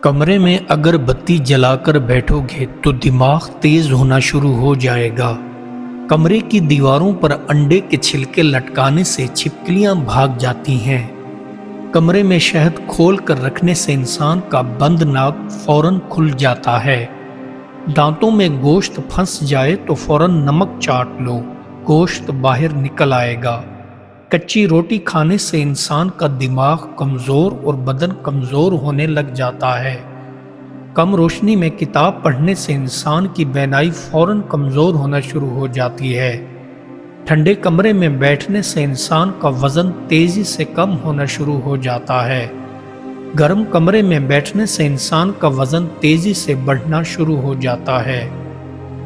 کمرے میں اگر بتی جلا کر بیٹھو گے تو دماغ تیز ہونا شروع ہو جائے گا۔ کمرے کی دیواروں پر انڈے کے چھلکے لٹکانے سے چھپکلیاں بھاگ جاتی ہیں۔ کمرے میں شہد کھول کر رکھنے سے انسان کا بند ناک فوراً کھل جاتا ہے۔ دانتوں میں گوشت پھنس جائے تو فوراً نمک چاٹ لو، گوشت باہر نکل آئے گا۔ کچی روٹی کھانے سے انسان کا دماغ کمزور اور بدن کمزور ہونے لگ جاتا ہے۔ کم روشنی میں کتاب پڑھنے سے انسان کی بینائی فوراً کمزور ہونا شروع ہو جاتی ہے۔ ٹھنڈے کمرے میں بیٹھنے سے انسان کا وزن تیزی سے کم ہونا شروع ہو جاتا ہے۔ گرم کمرے میں بیٹھنے سے انسان کا وزن تیزی سے بڑھنا شروع ہو جاتا ہے۔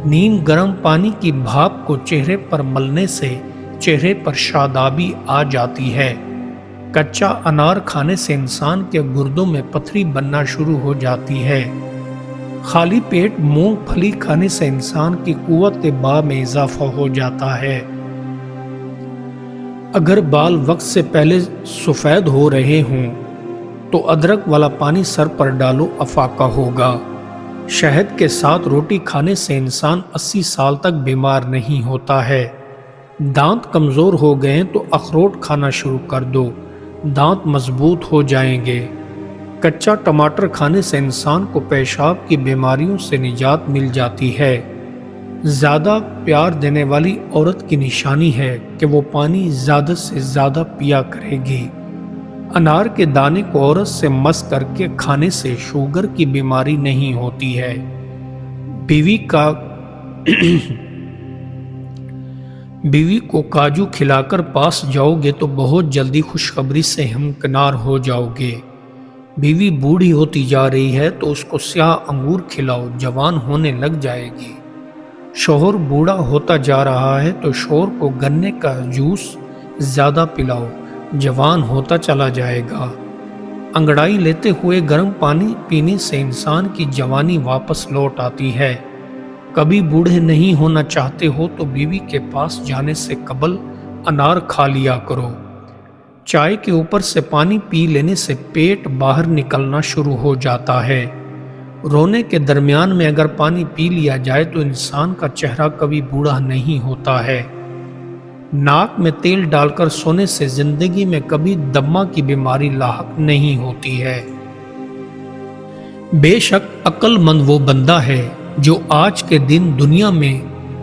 نیم گرم پانی کی بھاپ کو چہرے پر ملنے سے چہرے پر شادابی آ جاتی ہے۔ کچا انار کھانے سے انسان کے گردوں میں پتھری بننا شروع ہو جاتی ہے۔ خالی پیٹ مونگ پھلی کھانے سے انسان کی قوت باہ میں اضافہ ہو جاتا ہے۔ اگر بال وقت سے پہلے سفید ہو رہے ہوں تو ادرک والا پانی سر پر ڈالو، افاقہ ہوگا۔ شہد کے ساتھ روٹی کھانے سے انسان 80 سال تک بیمار نہیں ہوتا ہے۔ دانت کمزور ہو گئے تو اخروٹ کھانا شروع کر دو، دانت مضبوط ہو جائیں گے۔ کچا ٹماٹر کھانے سے انسان کو پیشاب کی بیماریوں سے نجات مل جاتی ہے۔ زیادہ پیار دینے والی عورت کی نشانی ہے کہ وہ پانی زیادہ سے زیادہ پیا کرے گی۔ انار کے دانے کو عورت سے مس کر کے کھانے سے شوگر کی بیماری نہیں ہوتی ہے۔ بیوی کو کاجو کھلا کر پاس جاؤ گے تو بہت جلدی خوشخبری سے ہمکنار ہو جاؤ گے۔ بیوی بوڑھی ہوتی جا رہی ہے تو اس کو سیاہ انگور کھلاؤ، جوان ہونے لگ جائے گی۔ شوہر بوڑھا ہوتا جا رہا ہے تو شوہر کو گنے کا جوس زیادہ پلاؤ، جوان ہوتا چلا جائے گا۔ انگڑائی لیتے ہوئے گرم پانی پینے سے انسان کی جوانی واپس لوٹ آتی ہے۔ کبھی بوڑھے نہیں ہونا چاہتے ہو تو بیوی کے پاس جانے سے قبل انار کھا لیا کرو۔ چائے کے اوپر سے پانی پی لینے سے پیٹ باہر نکلنا شروع ہو جاتا ہے۔ رونے کے درمیان میں اگر پانی پی لیا جائے تو انسان کا چہرہ کبھی بوڑھا نہیں ہوتا ہے۔ ناک میں تیل ڈال کر سونے سے زندگی میں کبھی دمہ کی بیماری لاحق نہیں ہوتی ہے۔ بے شک عقل مند وہ بندہ ہے جو آج کے دن دنیا میں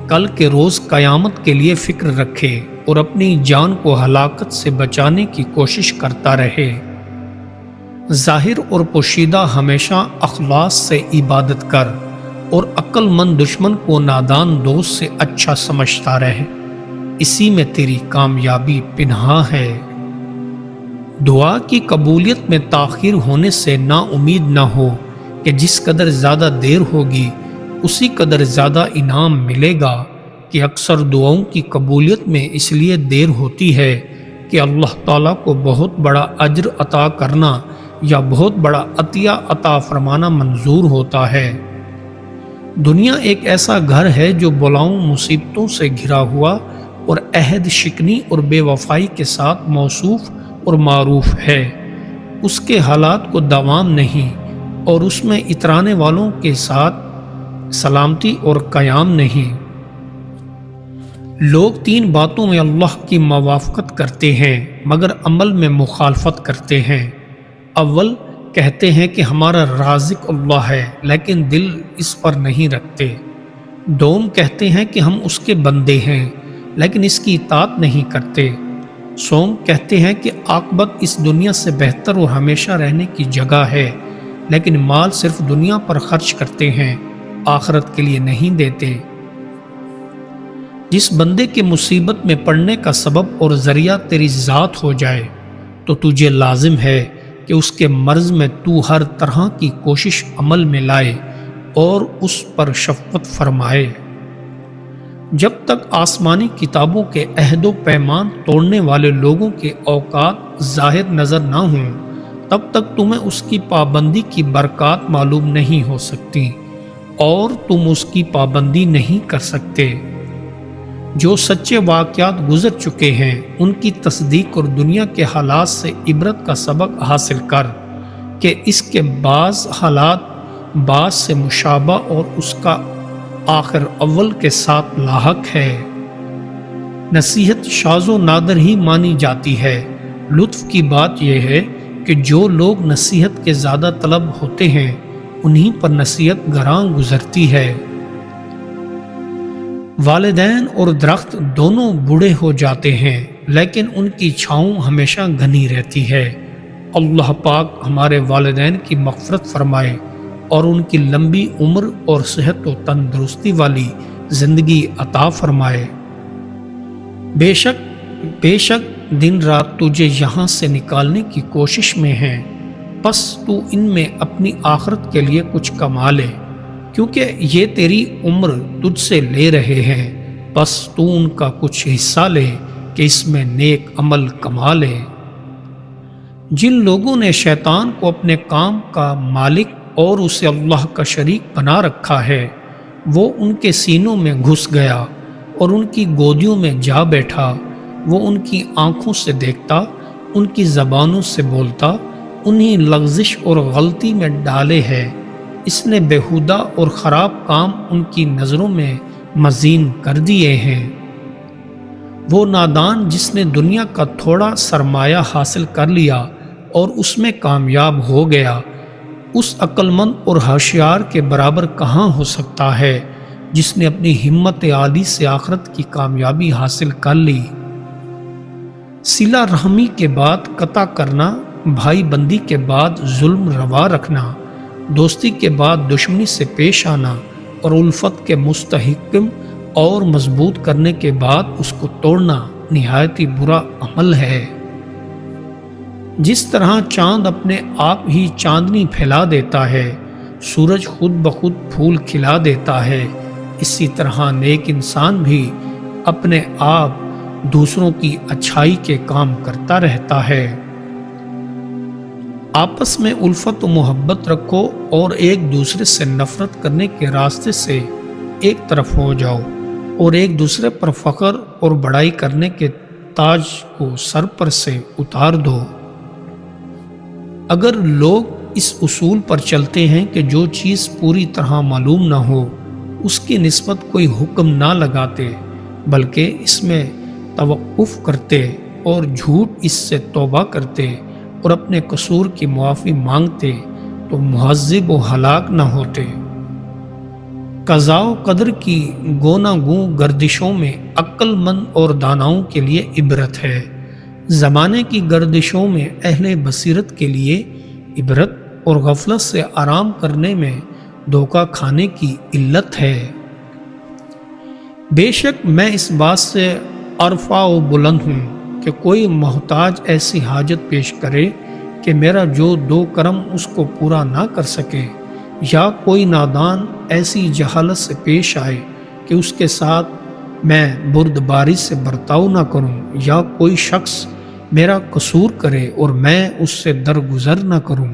کل کے روز قیامت کے لیے فکر رکھے اور اپنی جان کو ہلاکت سے بچانے کی کوشش کرتا رہے۔ ظاہر اور پوشیدہ ہمیشہ اخلاص سے عبادت کر اور عقل مند دشمن کو نادان دوست سے اچھا سمجھتا رہے، اسی میں تیری کامیابی پنہاں ہے۔ دعا کی قبولیت میں تاخیر ہونے سے نا امید نہ ہو کہ جس قدر زیادہ دیر ہوگی اسی قدر زیادہ انعام ملے گا، کہ اکثر دعاؤں کی قبولیت میں اس لیے دیر ہوتی ہے کہ اللہ تعالیٰ کو بہت بڑا اجر عطا کرنا یا بہت بڑا عطیہ عطا فرمانا منظور ہوتا ہے۔ دنیا ایک ایسا گھر ہے جو بلاؤں مصیبتوں سے گھرا ہوا اور عہد شکنی اور بے وفائی کے ساتھ موصوف اور معروف ہے۔ اس کے حالات کو دوام نہیں اور اس میں اترانے والوں کے ساتھ سلامتی اور قیام نہیں۔ لوگ 3 باتوں میں اللہ کی موافقت کرتے ہیں مگر عمل میں مخالفت کرتے ہیں۔ اول کہتے ہیں کہ ہمارا رازق اللہ ہے لیکن دل اس پر نہیں رکھتے۔ دوم کہتے ہیں کہ ہم اس کے بندے ہیں لیکن اس کی اطاعت نہیں کرتے۔ سوم کہتے ہیں کہ عاقبت اس دنیا سے بہتر اور ہمیشہ رہنے کی جگہ ہے لیکن مال صرف دنیا پر خرچ کرتے ہیں، آخرت کے لیے نہیں دیتے۔ جس بندے کے مصیبت میں پڑنے کا سبب اور ذریعہ تیری ذات ہو جائے تو تجھے لازم ہے کہ اس کے مرض میں تو ہر طرح کی کوشش عمل میں لائے اور اس پر شفقت فرمائے۔ جب تک آسمانی کتابوں کے عہد و پیمان توڑنے والے لوگوں کے اوقات ظاہر نظر نہ ہوں تب تک تمہیں اس کی پابندی کی برکات معلوم نہیں ہو سکتی اور تم اس کی پابندی نہیں کر سکتے۔ جو سچے واقعات گزر چکے ہیں ان کی تصدیق اور دنیا کے حالات سے عبرت کا سبق حاصل کر کہ اس کے بعض حالات بعض سے مشابہ اور اس کا آخر اول کے ساتھ لاحق ہے۔ نصیحت شاذ و نادر ہی مانی جاتی ہے۔ لطف کی بات یہ ہے کہ جو لوگ نصیحت کے زیادہ طلب ہوتے ہیں انہی پر نصیحت گراں گزرتی ہے۔ والدین اور درخت دونوں بوڑھے ہو جاتے ہیں لیکن ان کی چھاؤں ہمیشہ گھنی رہتی ہے۔ اللہ پاک ہمارے والدین کی مغفرت فرمائے اور ان کی لمبی عمر اور صحت و تندرستی والی زندگی عطا فرمائے۔ بے شک دن رات تجھے یہاں سے نکالنے کی کوشش میں ہیں، پس تو ان میں اپنی آخرت کے لیے کچھ کما لے، کیونکہ یہ تیری عمر تجھ سے لے رہے ہیں، پس تو ان کا کچھ حصہ لے کہ اس میں نیک عمل کما لے۔ جن لوگوں نے شیطان کو اپنے کام کا مالک اور اسے اللہ کا شریک بنا رکھا ہے، وہ ان کے سینوں میں گھس گیا اور ان کی گودیوں میں جا بیٹھا۔ وہ ان کی آنکھوں سے دیکھتا، ان کی زبانوں سے بولتا، انہیں لغزش اور غلطی میں ڈالے ہے۔ اس نے بےہودہ اور خراب کام ان کی نظروں میں مزین کر دیے ہیں۔ وہ نادان جس نے دنیا کا تھوڑا سرمایہ حاصل کر لیا اور اس میں کامیاب ہو گیا، اس عقل مند اور ہوشیار کے برابر کہاں ہو سکتا ہے جس نے اپنی ہمت عالی سے آخرت کی کامیابی حاصل کر لی۔ صلہ رحمی کے بعد قطع کرنا، بھائی بندی کے بعد ظلم روا رکھنا، دوستی کے بعد دشمنی سے پیش آنا اور الفت کے مستحکم اور مضبوط کرنے کے بعد اس کو توڑنا نہایت ہی برا عمل ہے۔ جس طرح چاند اپنے آپ ہی چاندنی پھیلا دیتا ہے، سورج خود بخود پھول کھلا دیتا ہے، اسی طرح نیک انسان بھی اپنے آپ دوسروں کی اچھائی کے کام کرتا رہتا ہے۔ آپس میں الفت و محبت رکھو اور ایک دوسرے سے نفرت کرنے کے راستے سے ایک طرف ہو جاؤ اور ایک دوسرے پر فخر اور بڑائی کرنے کے تاج کو سر پر سے اتار دو۔ اگر لوگ اس اصول پر چلتے ہیں کہ جو چیز پوری طرح معلوم نہ ہو اس کی نسبت کوئی حکم نہ لگاتے بلکہ اس میں توقف کرتے اور جھوٹ اس سے توبہ کرتے اور اپنے قصور کی معافی مانگتے تو مہذب و ہلاک نہ ہوتے۔ قضاء و قدر کی گوناگوں گردشوں میں عقل مند اور داناؤں کے لیے عبرت ہے، زمانے کی گردشوں میں اہل بصیرت کے لیے عبرت اور غفلت سے آرام کرنے میں دھوکہ کھانے کی علت ہے۔ بے شک میں اس بات سے عرفہ و بلند ہوں کہ کوئی محتاج ایسی حاجت پیش کرے کہ میرا جو دو کرم اس کو پورا نہ کر سکے، یا کوئی نادان ایسی جہالت سے پیش آئے کہ اس کے ساتھ میں بردباری سے برتاؤ نہ کروں، یا کوئی شخص میرا قصور کرے اور میں اس سے درگزر نہ کروں۔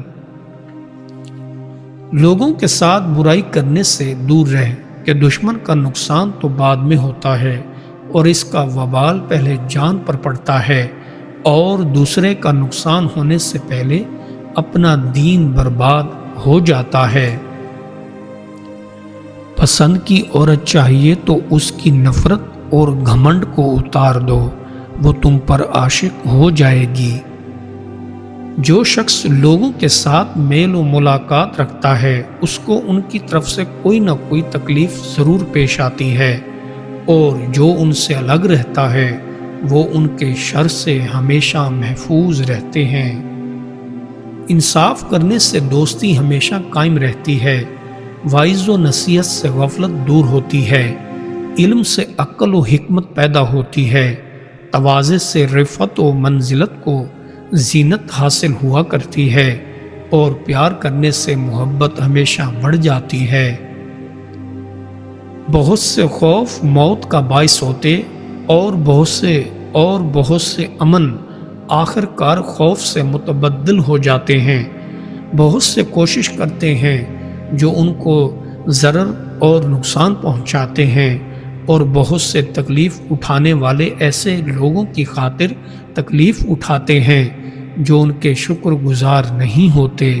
لوگوں کے ساتھ برائی کرنے سے دور رہ کہ دشمن کا نقصان تو بعد میں ہوتا ہے اور اس کا وبال پہلے جان پر پڑتا ہے، اور دوسرے کا نقصان ہونے سے پہلے اپنا دین برباد ہو جاتا ہے۔ پسند کی عورت چاہیے تو اس کی نفرت اور گھمنڈ کو اتار دو، وہ تم پر عاشق ہو جائے گی۔ جو شخص لوگوں کے ساتھ میل و ملاقات رکھتا ہے اس کو ان کی طرف سے کوئی نہ کوئی تکلیف ضرور پیش آتی ہے، اور جو ان سے الگ رہتا ہے وہ ان کے شر سے ہمیشہ محفوظ رہتے ہیں۔ انصاف کرنے سے دوستی ہمیشہ قائم رہتی ہے، واعظ و نصیحت سے غفلت دور ہوتی ہے، علم سے عقل و حکمت پیدا ہوتی ہے، تواضع سے رفعت و منزلت کو زینت حاصل ہوا کرتی ہے، اور پیار کرنے سے محبت ہمیشہ بڑھ جاتی ہے۔ بہت سے خوف موت کا باعث ہوتے اور بہت سے امن آخر کار خوف سے متبدل ہو جاتے ہیں۔ بہت سے کوشش کرتے ہیں جو ان کو ضرر اور نقصان پہنچاتے ہیں، اور بہت سے تکلیف اٹھانے والے ایسے لوگوں کی خاطر تکلیف اٹھاتے ہیں جو ان کے شکر گزار نہیں ہوتے۔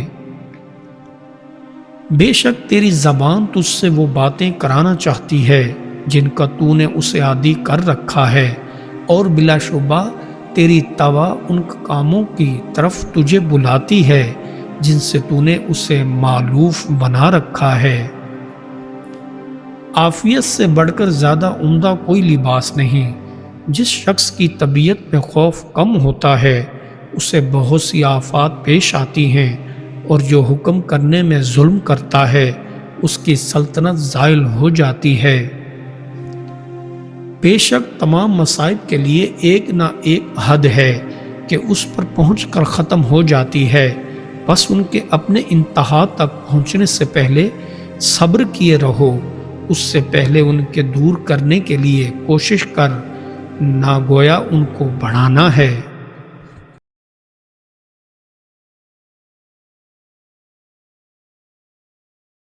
بے شک تیری زبان تجھ سے وہ باتیں کرانا چاہتی ہے جن کا تو نے اسے عادی کر رکھا ہے، اور بلا شبہ تیری توا ان کاموں کی طرف تجھے بلاتی ہے جن سے تو نے اسے مألوف بنا رکھا ہے۔ عافیت سے بڑھ کر زیادہ عمدہ کوئی لباس نہیں۔ جس شخص کی طبیعت میں خوف کم ہوتا ہے اسے بہت سی آفات پیش آتی ہیں، اور جو حکم کرنے میں ظلم کرتا ہے اس کی سلطنت زائل ہو جاتی ہے۔ بے شک تمام مصائب کے لیے ایک نہ ایک حد ہے کہ اس پر پہنچ کر ختم ہو جاتی ہے، بس ان کے اپنے انتہا تک پہنچنے سے پہلے صبر کیے رہو، اس سے پہلے ان کے دور کرنے کے لیے کوشش کر، نہ گویا ان کو بڑھانا ہے۔